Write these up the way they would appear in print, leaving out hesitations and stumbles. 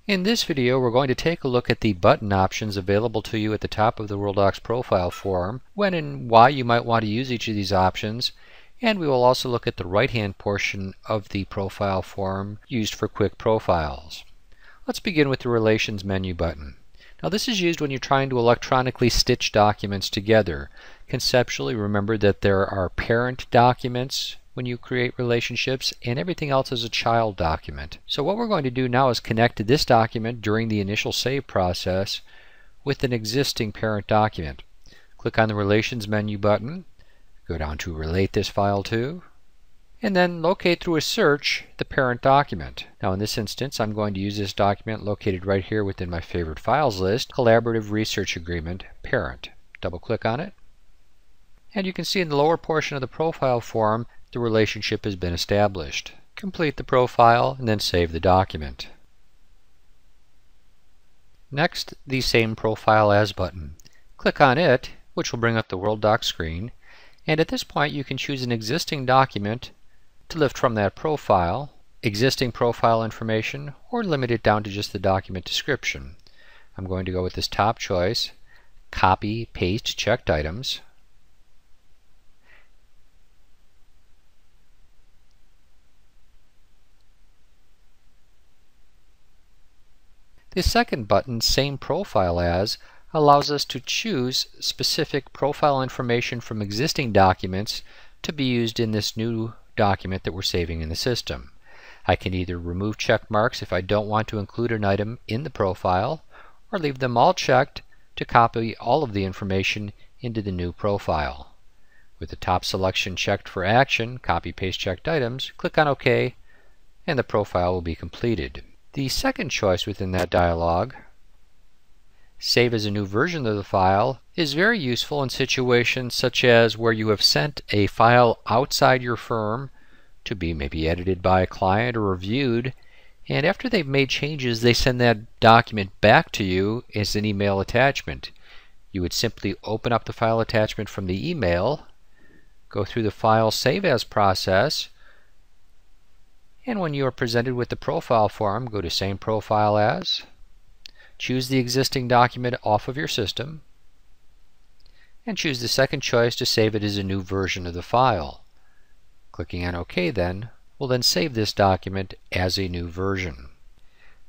In this video, we're going to take a look at the button options available to you at the top of the Worldox profile form, when and why you might want to use each of these options, and we will also look at the right-hand portion of the profile form used for quick profiles. Let's begin with the Relations menu button. Now this is used when you're trying to electronically stitch documents together. Conceptually, remember that there are parent documents when you create relationships, and everything else is a child document. So what we're going to do now is connect this document during the initial save process with an existing parent document. Click on the Relations menu button, go down to Relate this file to, and then locate through a search the parent document. Now in this instance, I'm going to use this document located right here within my favorite files list, Collaborative Research Agreement, Parent. Double click on it, and you can see in the lower portion of the profile form the relationship has been established. Complete the profile and then save the document. Next, the Same Profile As button. Click on it, which will bring up the Worldox screen, and at this point you can choose an existing document to lift from that profile, existing profile information, or limit it down to just the document description. I'm going to go with this top choice, Copy, Paste Checked Items. The second button, Same Profile As, allows us to choose specific profile information from existing documents to be used in this new document that we're saving in the system. I can either remove check marks if I don't want to include an item in the profile, or leave them all checked to copy all of the information into the new profile. With the top selection checked for action, Copy Paste Checked Items, click on OK, and the profile will be completed. The second choice within that dialog, Save as a new version of the file, is very useful in situations such as where you have sent a file outside your firm to be maybe edited by a client or reviewed, and after they've made changes they send that document back to you as an email attachment. You would simply open up the file attachment from the email, go through the File Save As process, and when you are presented with the profile form, go to Same Profile As, choose the existing document off of your system, and choose the second choice to save it as a new version of the file. Clicking on OK then will then save this document as a new version.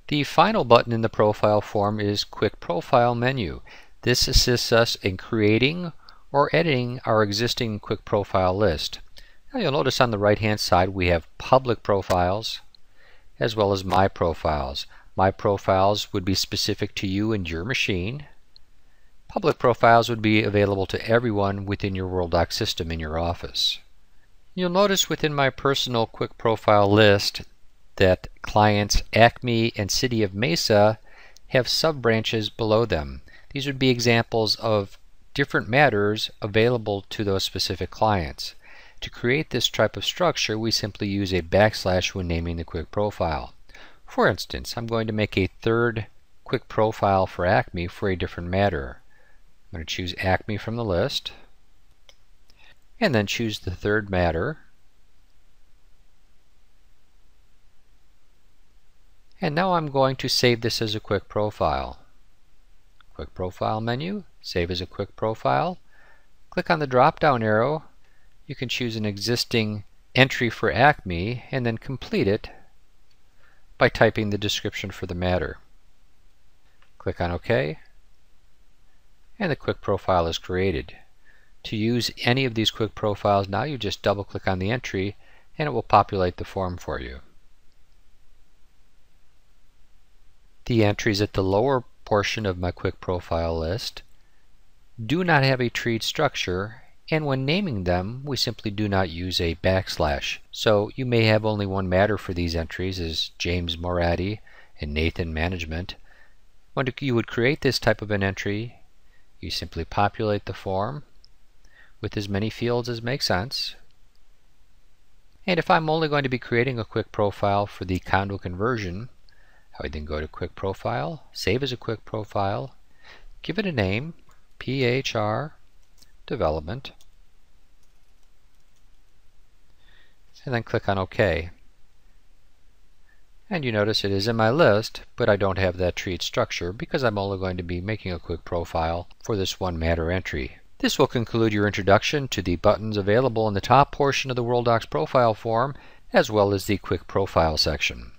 The final button in the profile form is Quick Profile Menu. This assists us in creating or editing our existing quick profile list. Now you'll notice on the right hand side we have public profiles as well as My Profiles. My Profiles would be specific to you and your machine. Public profiles would be available to everyone within your Worldox system in your office. You'll notice within my personal quick profile list that clients Acme and City of Mesa have sub-branches below them. These would be examples of different matters available to those specific clients. To create this type of structure, we simply use a backslash when naming the quick profile. For instance, I'm going to make a third quick profile for Acme for a different matter. I'm going to choose Acme from the list, and then choose the third matter. And now I'm going to save this as a quick profile. Quick Profile menu, Save as a quick profile. Click on the drop-down arrow. You can choose an existing entry for Acme and then complete it by typing the description for the matter. Click on OK, and the quick profile is created. To use any of these quick profiles now, you just double click on the entry and it will populate the form for you. The entries at the lower portion of my quick profile list do not have a treed structure, and when naming them we simply do not use a backslash. So you may have only one matter for these entries, as James Moratti and Nathan Management. When you would create this type of an entry, you simply populate the form with as many fields as make sense. And if I'm only going to be creating a quick profile for the condo conversion, I would then go to Quick Profile, Save as a quick profile, give it a name, PHR Development, and then click on OK. And you notice it is in my list, but I don't have that treat structure because I'm only going to be making a quick profile for this one matter entry. This will conclude your introduction to the buttons available in the top portion of the Worldox profile form, as well as the quick profile section.